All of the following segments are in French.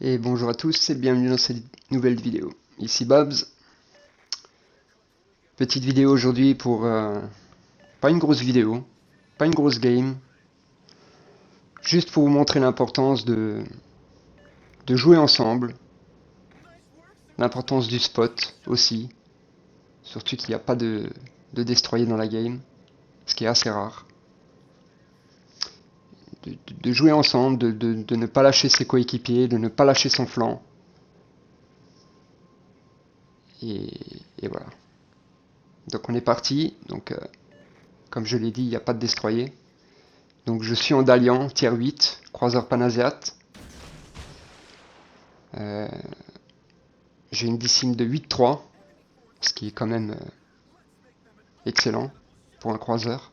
Et bonjour à tous et bienvenue dans cette nouvelle vidéo. Ici Babs. Petite vidéo aujourd'hui pour... pas une grosse vidéo, pas une grosse game. Juste pour vous montrer l'importance de jouer ensemble. L'importance du spot aussi. Surtout qu'il n'y a pas de destroyer dans la game. Ce qui est assez rare. De jouer ensemble, de ne pas lâcher ses coéquipiers, de ne pas lâcher son flanc. Et voilà. Donc on est parti. Donc comme je l'ai dit, il n'y a pas de destroyer. Donc je suis en Dalian, tier 8, croiseur panasiat. Euh, j'ai une décime de 8-3, ce qui est quand même excellent pour un croiseur.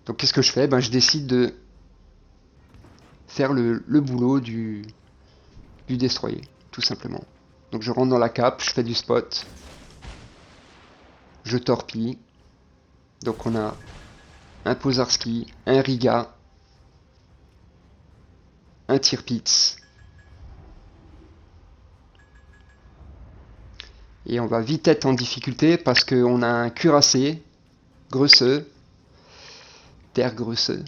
Donc qu'est-ce que je fais? Je décide de faire le boulot du destroyer, tout simplement. Donc je rentre dans la cape, je fais du spot, je torpille. Donc on a un Pozarski, un Riga, un Tirpitz. Et on va vite être en difficulté parce qu'on a un cuirassé, Grösse, Der Grösse,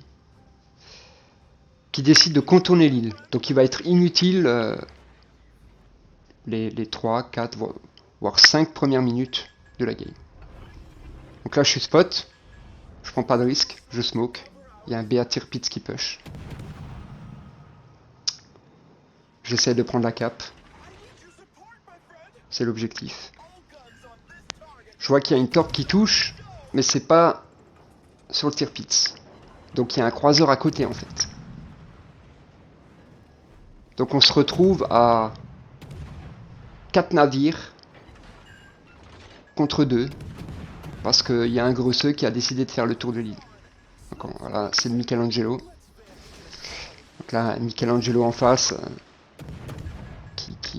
qui décide de contourner l'île. Donc il va être inutile les 3, 4, voire 5 premières minutes de la game. Donc là je suis spot, je prends pas de risque, je smoke. Il y a un BA Tirpitz qui push. J'essaie de prendre la cape. C'est l'objectif. Je vois qu'il y a une torque qui touche, mais c'est pas sur le Tirpitz. Donc il y a un croiseur à côté en fait. Donc on se retrouve à 4 navires contre 2 parce qu'il y a un grosseux qui a décidé de faire le tour de l'île. Donc voilà, c'est le Michelangelo. Donc là, Michelangelo en face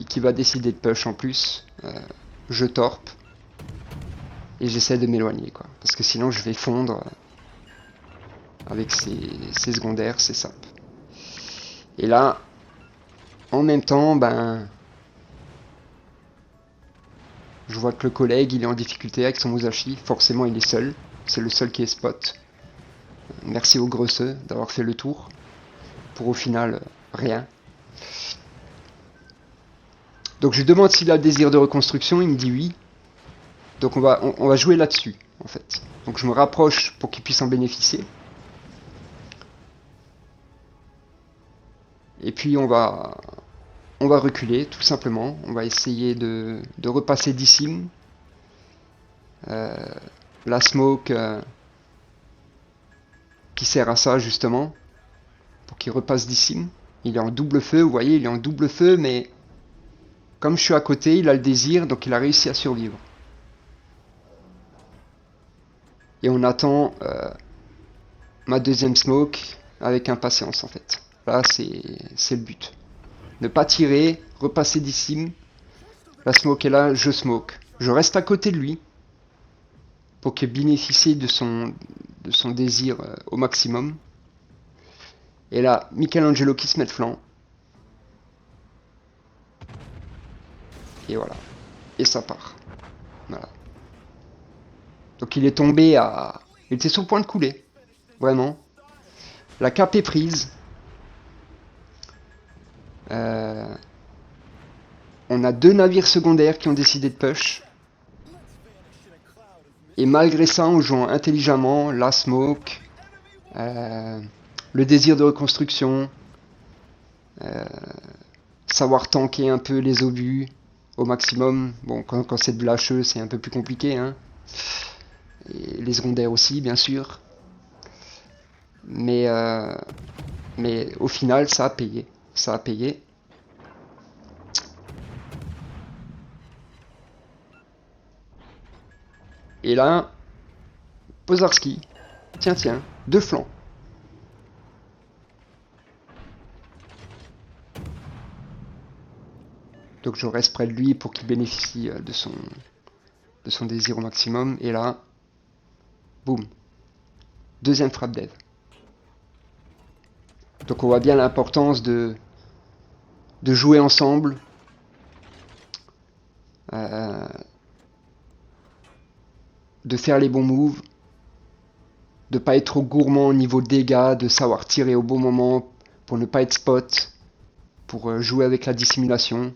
qui va décider de push en plus. Je torpe et j'essaie de m'éloigner quoi, parce que sinon je vais fondre avec ses secondaires, ses saps. Et là, en même temps, je vois que le collègue il est en difficulté avec son Musashi. Forcément, il est seul. C'est le seul qui est spot. Merci au Grösseux d'avoir fait le tour. Pour au final, rien. Donc je lui demande s'il a le désir de reconstruction. Il me dit oui. Donc on va jouer là-dessus, en fait. Donc je me rapproche pour qu'il puisse en bénéficier. Et puis on va reculer, tout simplement. On va essayer de repasser d'Issim. La smoke qui sert à ça, justement. Pour qu'il repasse d'Issim. Il est en double feu, vous voyez, il est en double feu, mais comme je suis à côté, il a le désir, donc il a réussi à survivre. Et on attend ma deuxième smoke avec impatience, en fait. Là, c'est le but. Ne pas tirer, repasser d'Issim. La smoke est là, je smoke. Je reste à côté de lui pour qu'il bénéficie de son désir au maximum. Et là, Michelangelo qui se met de flanc. Et voilà. Et ça part. Voilà. Donc il est tombé à... Il était sur le point de couler. Vraiment. La cape est prise. On a 2 navires secondaires qui ont décidé de push. Et malgré ça, on joue intelligemment. La smoke. Le désir de reconstruction. Savoir tanker un peu les obus au maximum. Bon, quand c'est de l'HE, c'est un peu plus compliqué. Hein. Et les secondaires aussi, bien sûr. Mais au final, ça a payé. Ça a payé. Et là, Pozarski. Tiens, 2 flancs. Donc je reste près de lui pour qu'il bénéficie de son désir au maximum. Et là, boum. Deuxième frappe dev. Donc on voit bien l'importance de de jouer ensemble, euh, de faire les bons moves, de pas être trop gourmand au niveau dégâts, de savoir tirer au bon moment pour ne pas être spot, pour jouer avec la dissimulation.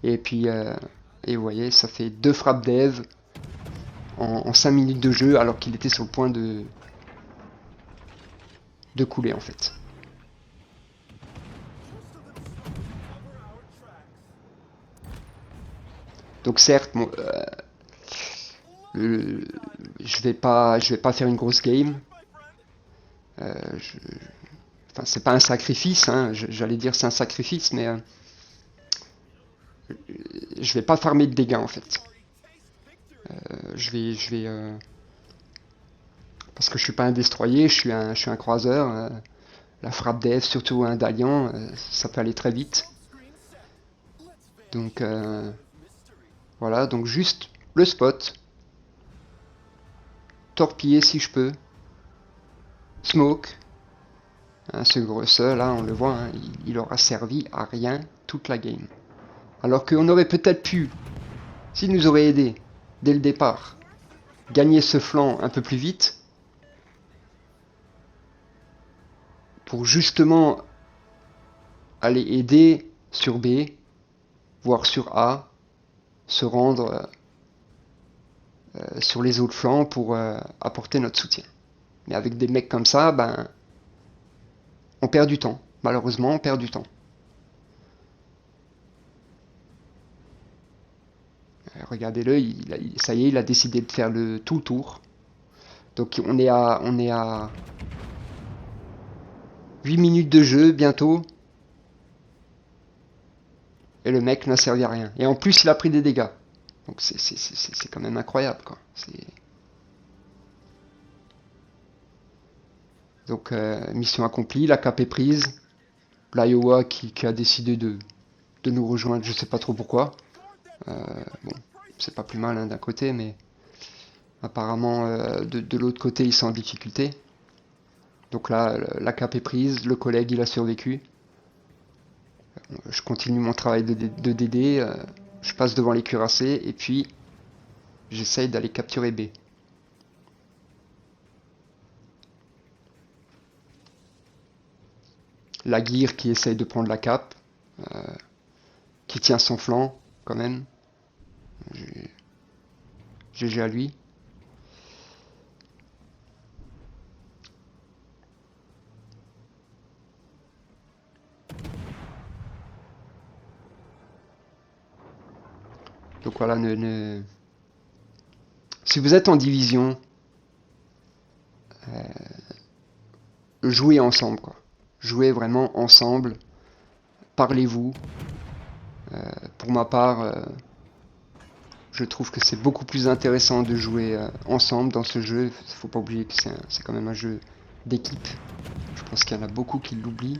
Et puis, et vous voyez, ça fait 2 frappes d'Eve en 5 minutes de jeu alors qu'il était sur le point de couler en fait. Donc certes, bon, je vais pas faire une grosse game. Euh, je, enfin, c'est pas un sacrifice, hein, j'allais dire c'est un sacrifice, mais je vais pas farmer de dégâts en fait. Je vais parce que je suis pas un destroyer, je suis un croiseur. La frappe d'Eve, surtout un Dalian, ça peut aller très vite. Donc voilà, donc juste le spot, torpiller si je peux, smoke. Hein, ce gros là, on le voit, hein, il aura servi à rien toute la game. Alors qu'on aurait peut-être pu, s'il nous aurait aidé dès le départ, gagner ce flanc un peu plus vite, pour justement aller aider sur B, voire sur A, se rendre sur les autres flancs pour apporter notre soutien. Mais avec des mecs comme ça, ben, on perd du temps. Malheureusement, on perd du temps. Regardez-le, ça y est, il a décidé de faire tout le tour. Donc on est à 8 minutes de jeu bientôt. Et le mec n'a servi à rien. Et en plus, il a pris des dégâts. Donc c'est quand même incroyable, quoi. Donc mission accomplie, la cape est prise. L'Iowa qui a décidé de nous rejoindre, je sais pas trop pourquoi. Bon, c'est pas plus mal hein, d'un côté, mais apparemment de l'autre côté ils sont en difficulté. Donc là, la cape est prise, le collègue il a survécu. Je continue mon travail de DD, je passe devant les cuirassés et puis j'essaye d'aller capturer B. La Gear qui essaye de prendre la cape, qui tient son flanc quand même. GG à lui. Donc voilà, si vous êtes en division, jouez ensemble, quoi. Jouez vraiment ensemble. Parlez-vous. Pour ma part, je trouve que c'est beaucoup plus intéressant de jouer ensemble dans ce jeu. Il faut pas oublier que c'est quand même un jeu d'équipe. Je pense qu'il y en a beaucoup qui l'oublient,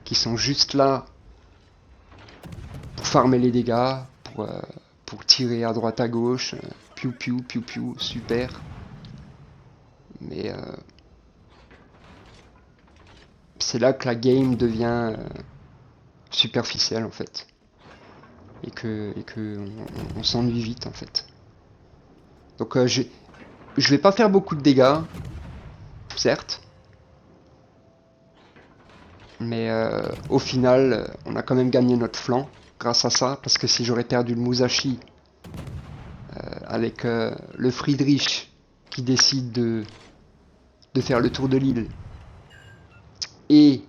qui sont juste là pour farmer les dégâts, pour tirer à droite à gauche, piou piou piou piou, super. Mais c'est là que la game devient superficielle en fait. Et que on s'ennuie vite en fait. Donc je vais pas faire beaucoup de dégâts, certes. Mais au final, on a quand même gagné notre flanc grâce à ça. Parce que si j'aurais perdu le Musashi avec le Friedrich qui décide de faire le tour de l'île et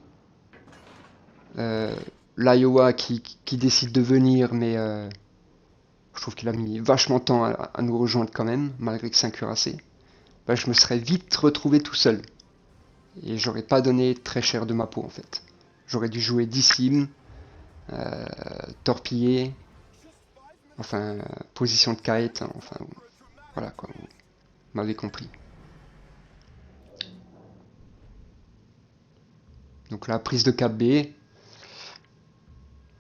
l'Iowa qui décide de venir, mais je trouve qu'il a mis vachement de temps à nous rejoindre quand même, malgré que c'est un cuirassé, bah, je me serais vite retrouvé tout seul. Et j'aurais pas donné très cher de ma peau en fait. J'aurais dû jouer dissim, torpiller, enfin position de kite, enfin voilà quoi, vous m'avez compris. Donc la prise de cap B,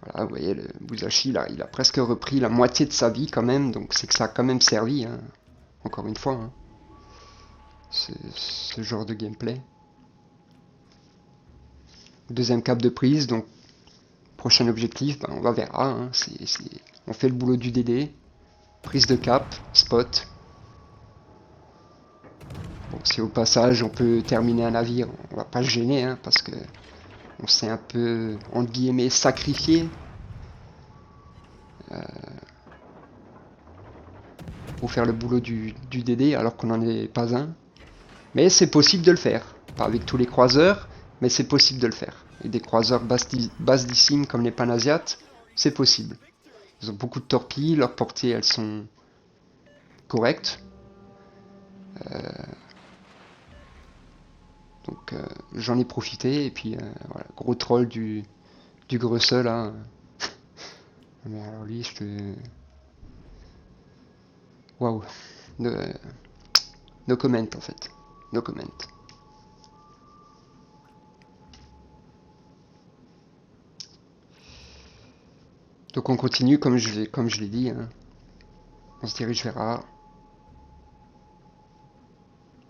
voilà, vous voyez le Musashi là, il a presque repris la moitié de sa vie quand même, donc c'est que ça a quand même servi, hein, encore une fois, hein, ce genre de gameplay. Deuxième cap de prise, donc Prochain objectif, ben, on va verra. Hein. On fait le boulot du DD. Prise de cap, spot. Bon, si au passage on peut terminer un navire, on va pas se gêner, hein, parce que on s'est un peu, entre guillemets, sacrifié pour faire le boulot du DD alors qu'on n'en est pas un. Mais c'est possible de le faire. Pas avec tous les croiseurs, mais c'est possible de le faire. Et des croiseurs basse-dissime comme les Panasiates, c'est possible. Ils ont beaucoup de torpilles, leurs portées elles sont correctes. Donc j'en ai profité et puis voilà, gros troll du Gressel là. Mais alors lui je te... Waouh. No comment en fait. No comment. Donc on continue comme je l'ai dit. Hein. On se dirige vers A.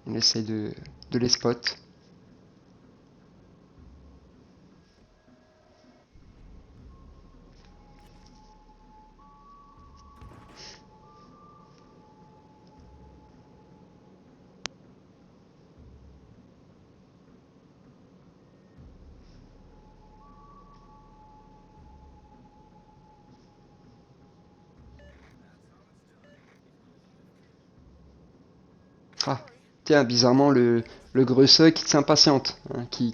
On essaie de les spot. Ah, tiens, bizarrement le Gressel qui s'impatiente, hein, qui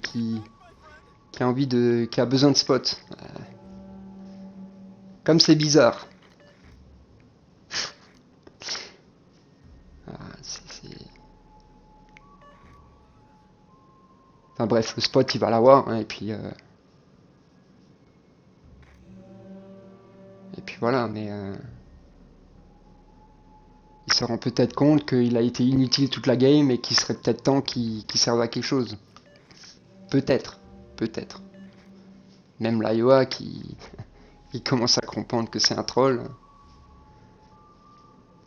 a envie qui a besoin de spot. Comme c'est bizarre. Ah, Enfin bref, le spot il va l'avoir, hein, et puis voilà, mais il se rend peut-être compte qu'il a été inutile toute la game et qu'il serait peut-être temps qu'il serve à quelque chose. Peut-être, peut-être. Même l'Iowa qui il commence à comprendre que c'est un troll.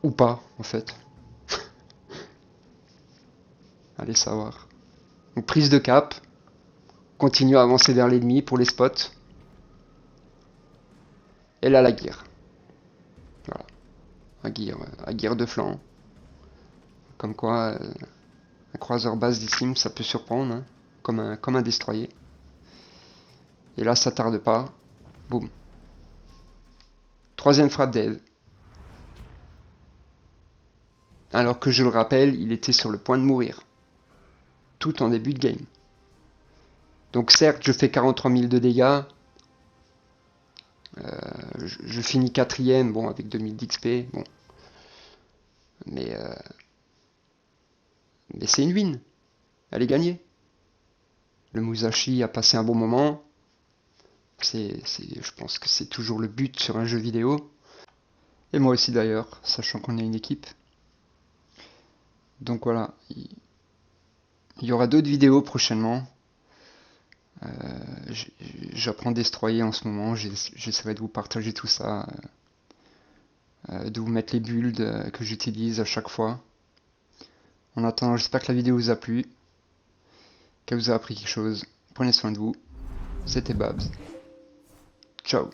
Ou pas, en fait. Allez savoir. Donc prise de cap. Continue à avancer vers l'ennemi pour les spots. Et là la guerre. Voilà. À guerre de flanc. Comme quoi, un croiseur basse-dissime, ça peut surprendre. Hein, comme un destroyer. Et là, ça tarde pas. Boum. Troisième frappe d'aide. Alors que je le rappelle, il était sur le point de mourir. Tout en début de game. Donc certes, je fais 43 000 de dégâts. Je finis quatrième, bon, avec 2000 d'XP. Bon. Mais c'est une win. Elle est gagnée. Le Musashi a passé un bon moment. Je pense que c'est toujours le but sur un jeu vidéo. Et moi aussi d'ailleurs, sachant qu'on est une équipe. Donc voilà. Il y aura d'autres vidéos prochainement. J'apprends Destroyer en ce moment. J'essaierai de vous partager tout ça. De vous mettre les builds que j'utilise à chaque fois. En attendant, j'espère que la vidéo vous a plu. Qu'elle vous a appris quelque chose. Prenez soin de vous. C'était Babs. Ciao.